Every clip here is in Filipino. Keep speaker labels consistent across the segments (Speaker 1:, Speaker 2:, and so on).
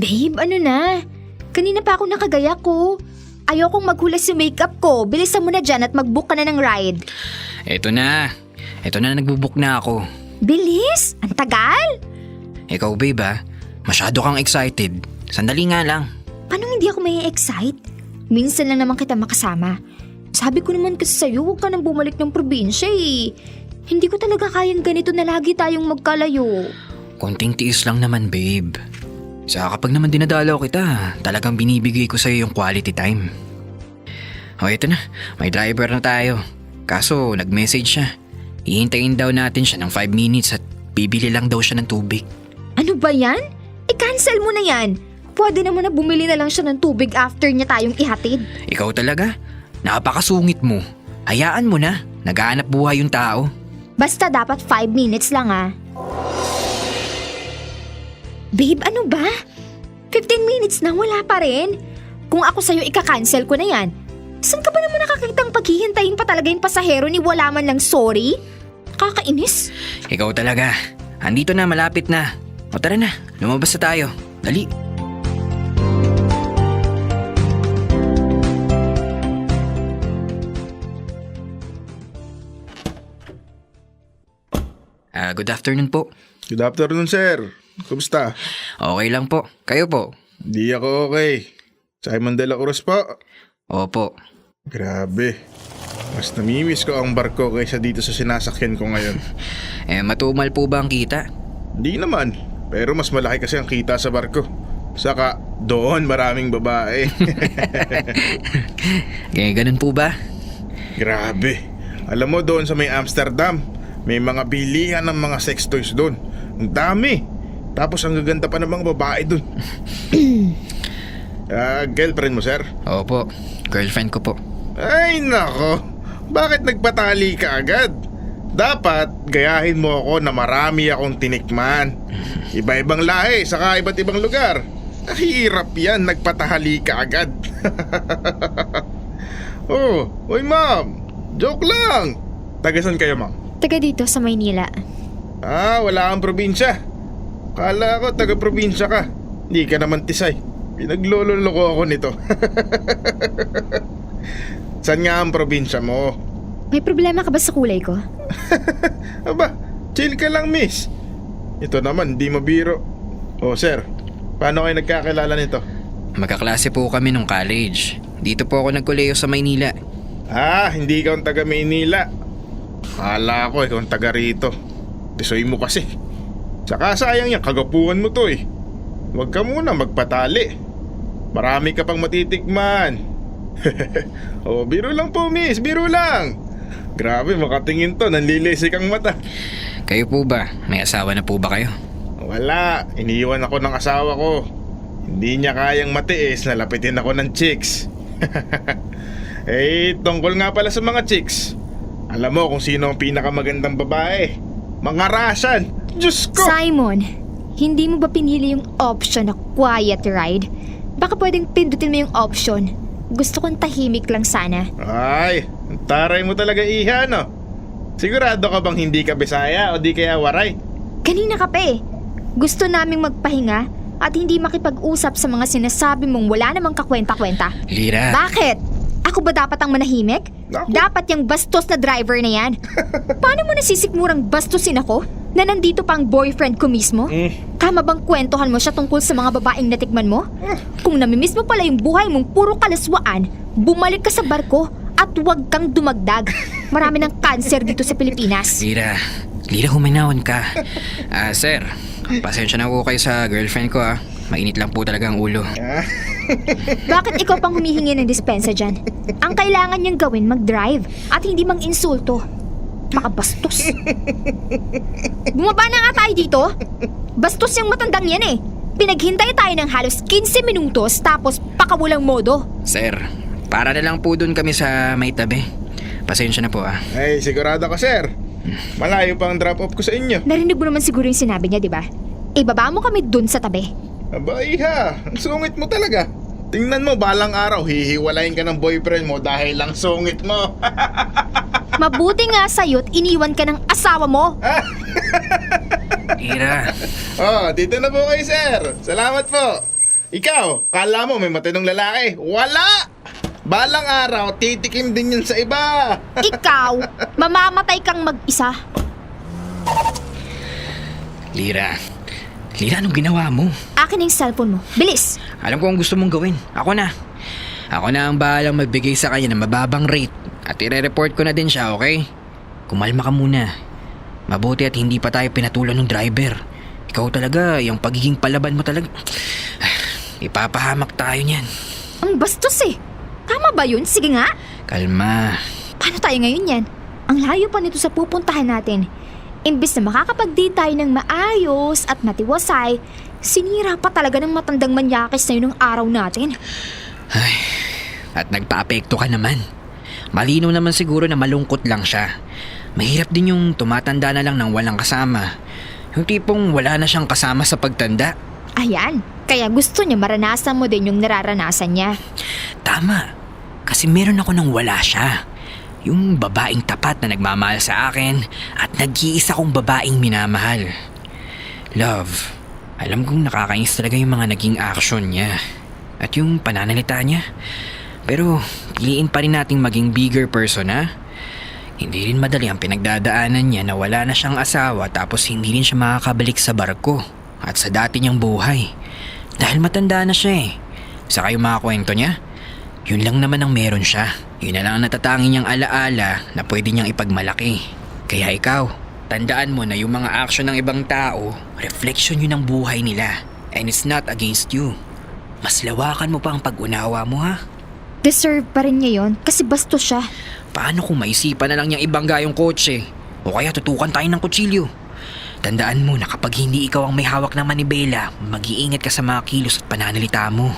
Speaker 1: Babe, ano na? Kanina pa ako nakagaya ko. Ayokong maghulas yung makeup ko. Bilisan mo na dyan at mag-book ka na ng ride.
Speaker 2: Eto na. Nagbubook na ako.
Speaker 1: Bilis? Ang tagal?
Speaker 2: Ikaw babe masyado kang excited. Sandali nga lang.
Speaker 1: Paano hindi ako may excite? Minsan lang naman kita makasama. Sabi ko naman kasi sa'yo, huwag ka nang bumalik ng probinsya eh. Hindi ko talaga kayang ganito na lagi tayong magkalayo.
Speaker 2: Konting tiis lang naman babe. Saka kapag naman dinadalaw kita, talagang binibigay ko sa'yo yung quality time. O eto na, may driver na tayo. Kaso nag-message siya. Hihintayin daw natin siya ng 5 minutes at bibili lang daw siya ng tubig.
Speaker 1: Ano ba yan? I-cancel mo na yan. Pwede naman na bumili na lang siya ng tubig after niya tayong ihatid.
Speaker 2: Ikaw talaga? Napakasungit mo. Hayaan mo na, naghahanap buhay yung tao.
Speaker 1: Basta dapat 5 minutes lang ah. Babe, ano ba? 15 minutes na, wala pa rin. Kung ako sa'yo, ika-cancel ko na yan. Saan ka ba naman nakakitang paghihintayin pa talaga yung pasahero ni wala man lang sorry? Kakainis.
Speaker 2: Ikaw talaga. Andito na, malapit na. O tara na, lumabas na tayo. Dali. Good afternoon po.
Speaker 3: Good afternoon, sir. Kumusta?
Speaker 2: Okay lang po. Kayo po?
Speaker 3: Di ako okay. Simon de la Cruz po.
Speaker 2: Opo.
Speaker 3: Grabe. Mas namimiss ko ang barko kaysa dito sa sinasakyan ko ngayon.
Speaker 2: Matumal po ba ang kita?
Speaker 3: Di naman. Pero mas malaki kasi ang kita sa barko. Saka doon maraming babae.
Speaker 2: Kaya ganun po ba?
Speaker 3: Grabe. Alam mo doon sa may Amsterdam, may mga bilihan ng mga sex toys doon. Ang dami. Tapos ang gaganda pa ng mga babae doon. Girlfriend mo, sir?
Speaker 2: Opo, girlfriend ko po.
Speaker 3: Ay nako, bakit nagpatali ka agad? Dapat gayahin mo ako na marami akong tinikman. Iba-ibang lahi, saka iba't ibang lugar. Hirap yan, nagpatahali ka agad. Oh, oy ma'am, joke lang. Tagasan kayo, ma'am?
Speaker 1: Taga dito sa Maynila.
Speaker 3: Wala kang probinsya. Kala ko taga-probinsya ka. Hindi ka naman tisay. Pinaglololoko ako nito. Saan nga ang probinsya mo?
Speaker 1: May problema ka ba sa kulay ko?
Speaker 3: Aba, chill ka lang, miss. Ito naman, di mabiro. Oh, sir, paano kayo nagkakilala nito?
Speaker 2: Magkaklase po kami nung college. Dito po ako nagkoleyo sa Maynila.
Speaker 3: Hindi ka ang taga Maynila. Kala ko ikaw ang taga rito. Tisoy mo kasi. Saka sayang yan, kagapuhan mo to eh. Huwag ka muna magpatali. Marami ka pang matitikman. Oh, biro lang po, miss, biro lang. Grabe, makatingin to, nanlilisik ang mata.
Speaker 2: Kayo po ba? May asawa na po ba kayo?
Speaker 3: Wala, iniiwan ako ng asawa ko. Hindi niya kayang matiis na lapitin ako ng chicks. Tungkol nga pala sa mga chicks. Alam mo kung sino ang pinakamagandang babae? Mga Russian. Diyos ko!
Speaker 1: Simon, hindi mo ba pinili yung option na quiet ride? Baka pwedeng pindutin mo yung option. Gusto kong tahimik lang sana.
Speaker 3: Ay, ang taray mo talaga, iha, no? Sigurado ka bang hindi ka Bisaya o di kaya Waray?
Speaker 1: Kanina ka pa eh. Gusto naming magpahinga at hindi makipag-usap sa mga sinasabi mong wala namang kakwenta-kwenta.
Speaker 2: Lira.
Speaker 1: Bakit? Ako ba dapat ang manahimik?
Speaker 3: Naku.
Speaker 1: Dapat yung bastos na driver na yan. Paano mo nasisikmurang bastusin ako? Na nandito pa ang boyfriend ko mismo? Tama bang kwentuhan mo siya tungkol sa mga babaeng natikman mo? Kung namimiss mo pala yung buhay mong puro kalaswaan, bumalik ka sa barko at huwag kang dumagdag. Marami ng cancer dito sa Pilipinas.
Speaker 2: Lira, huminawan ka. Sir, pasensya na po kayo sa girlfriend ko Mainit lang po talaga ang ulo.
Speaker 1: Bakit ikaw pang humihingi ng dispensa dyan? Ang kailangan niyang gawin mag-drive at hindi mang-insulto. Makabastos. Bumaba na nga tayo dito. Bastos yung matandang yan eh. Pinaghintay tayo ng halos 15 minutos tapos pakawalang modo.
Speaker 2: Sir, para na lang po dun kami sa may tabi. Pasensya na po
Speaker 3: Ay, sigurado ka, sir. Malayo pa ang drop-off ko sa inyo.
Speaker 1: Narinig mo naman siguro yung sinabi niya, di ba? Ibaba mo kami dun sa tabi.
Speaker 3: Aba, iha, ang sungit mo talaga. Tingnan mo, balang araw, hihiwalayin ka ng boyfriend mo dahil lang sungit mo.
Speaker 1: Mabuti nga sa'yo't iniwan ka ng asawa mo.
Speaker 2: Lira.
Speaker 3: Dito na po kayo, sir. Salamat po. Ikaw, kala mo may matinong lalaki? Wala! Balang araw, titikim din yun sa iba.
Speaker 1: Ikaw, mamamatay kang mag-isa.
Speaker 2: Lira, anong ginawa mo?
Speaker 1: Akin yung cellphone mo. Bilis!
Speaker 2: Alam ko ang gusto mong gawin. Ako na ang bahalang magbigay sa kanya ng mababang rate. At ire-report ko na din siya, okay? Kumalma ka muna. Mabuti at hindi pa tayo pinatulan ng driver. Ikaw talaga, yung pagiging palaban mo talaga. Ipapahamak tayo niyan.
Speaker 1: Ang bastos eh. Tama ba yun? Sige nga.
Speaker 2: Kalma.
Speaker 1: Paano tayo ngayon yan? Ang layo pa nito sa pupuntahan natin. Imbis na makakapag-date tayo ng maayos at matiwasay, sinira pa talaga ng matandang manyakis na yun ng araw natin.
Speaker 2: Ay, at nagpa-apekto ka naman. Malinaw naman siguro na malungkot lang siya. Mahirap din yung tumatanda na lang ng walang kasama. Yung tipong wala na siyang kasama sa pagtanda.
Speaker 1: Ayan, kaya gusto niya maranasan mo din yung nararanasan niya.
Speaker 2: Tama, kasi meron ako nang wala siya. Yung babaeng tapat na nagmamahal sa akin at nag-iisa kong babaeng minamahal. Love, alam kong nakakainis talaga yung mga naging action niya at yung pananalita niya. Pero piliin pa rin nating maging bigger person, ha? Hindi rin madali ang pinagdadaanan niya na wala na siyang asawa tapos hindi rin siya makakabalik sa barko at sa dati niyang buhay. Dahil matanda na siya eh. Saka yung mga kwento niya, yun lang naman ang meron siya. Yun na lang ang natatangi niyang alaala na pwede niyang ipagmalaki. Kaya ikaw, tandaan mo na yung mga action ng ibang tao, reflection yun ng buhay nila. And it's not against you. Mas lawakan mo pa ang pag-unawa mo, ha?
Speaker 1: Deserve pa rin niya yun kasi bastos siya.
Speaker 2: Paano kung maisipan na lang niyang ibangga yung kotse? O kaya tutukan tayo ng kutsilyo? Tandaan mo na kapag hindi ikaw ang may hawak ng manibela, mag-iingat ka sa mga kilos at pananalita mo.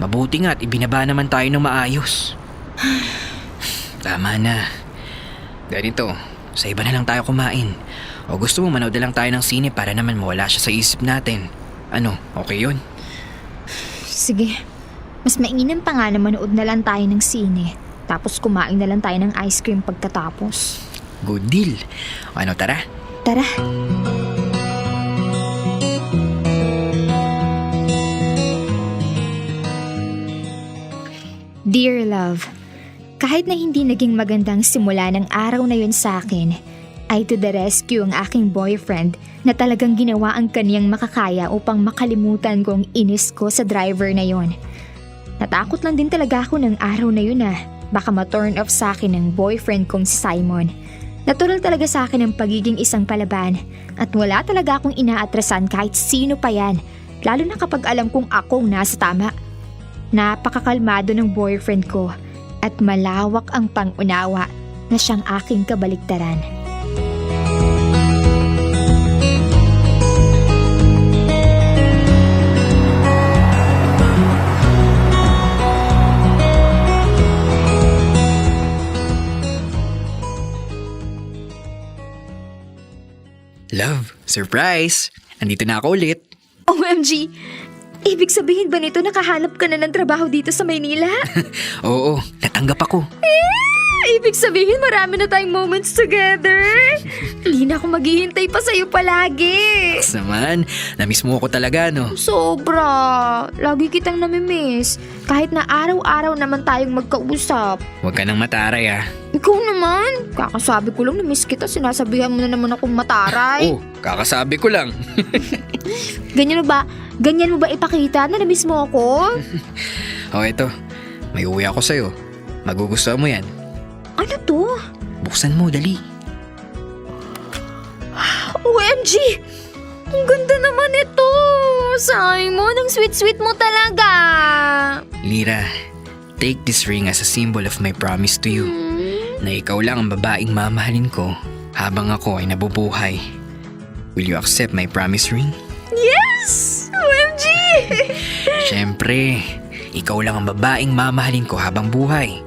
Speaker 2: Mabuti nga at ibinaba naman tayo ng maayos. Tama na. Ganito, sa iba na lang tayo kumain. O gusto mo manood na lang tayo ng sine para naman mawala siya sa isip natin. Ano, okay yun?
Speaker 1: Sige, mas mainam pa nga na manood na lang tayo ng sine. Tapos kumain na lang tayo ng ice cream pagkatapos.
Speaker 2: Good deal. O ano, tara?
Speaker 1: Tara. Dear love, kahit na hindi naging magandang simula ng araw na yun sa akin, ay to the rescue ang aking boyfriend na talagang ginawa ang kaniyang makakaya upang makalimutan ko ang inis ko sa driver na yon. Natakot lang din talaga ako ng araw na yun baka ma-turn off sa akin ng boyfriend kong si Simon. Natural talaga sa akin ang pagiging isang palaban at wala talaga akong inaatrasan kahit sino pa yan, lalo na kapag alam kong akong nasa tama. Napakakalmado ng boyfriend ko at malawak ang pangunawa na siyang aking kabaliktaran.
Speaker 2: Love, surprise! Andito na ako ulit.
Speaker 1: OMG! Ibig sabihin ba nito nakahanap ka na ng trabaho dito sa Maynila?
Speaker 2: Oo, natanggap ako.
Speaker 1: Ibig sabihin marami na tayong moments together? Hindi na ako maghihintay pa sa'yo palagi.
Speaker 2: Thanks naman, namiss mo ako talaga, no?
Speaker 1: Sobra. Lagi kitang namimiss. Kahit na araw-araw naman tayong magkausap.
Speaker 2: Huwag ka nang mataray, ah.
Speaker 1: Ikaw naman. Kakasabi ko lang na-miss kita. Sinasabihan mo na naman akong mataray.
Speaker 2: Oh, kakasabi ko lang.
Speaker 1: Ganyan mo ba? Ganyan mo ba ipakita na na-miss mo ako?
Speaker 2: Oh, eto. May uwi ako sa'yo. Magugustuhan mo yan.
Speaker 1: Ano to?
Speaker 2: Buksan mo, dali.
Speaker 1: OMG! Ang ganda naman ito! Simon, ang sweet-sweet mo talaga!
Speaker 2: Lira, take this ring as a symbol of my promise to you. Na ikaw lang ang babaeng mamahalin ko habang ako ay nabubuhay. Will you accept my promise ring?
Speaker 1: Yes! OMG!
Speaker 2: Siyempre, ikaw lang ang babaeng mamahalin ko habang buhay.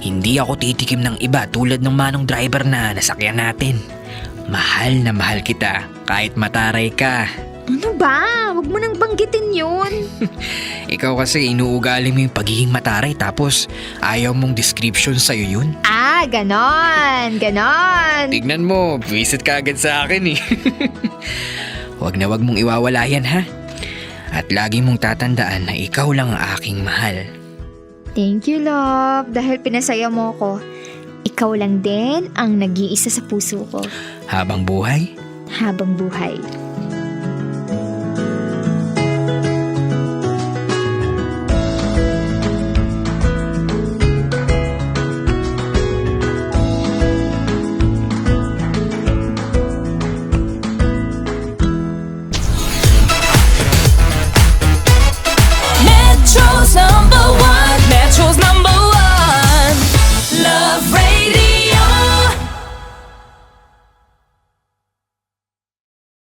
Speaker 2: Hindi ako titikim ng iba tulad ng manong driver na nasakyan natin. Mahal na mahal kita kahit mataray ka.
Speaker 1: Ano ba? Huwag mo nang banggitin yun.
Speaker 2: Ikaw kasi inuugali mo yung pagiging mataray tapos ayaw mong description sa'yo yun.
Speaker 1: Ah, ganon. Ganon.
Speaker 2: Tignan mo, visit ka agad sa akin eh. Huwag na huwag mong iwawala yan, ha? At lagi mong tatandaan na ikaw lang ang aking mahal.
Speaker 1: Thank you, love. Dahil pinasaya mo ko. Ikaw lang din ang nag-iisa sa puso ko.
Speaker 2: Habang buhay,
Speaker 1: Habang buhay.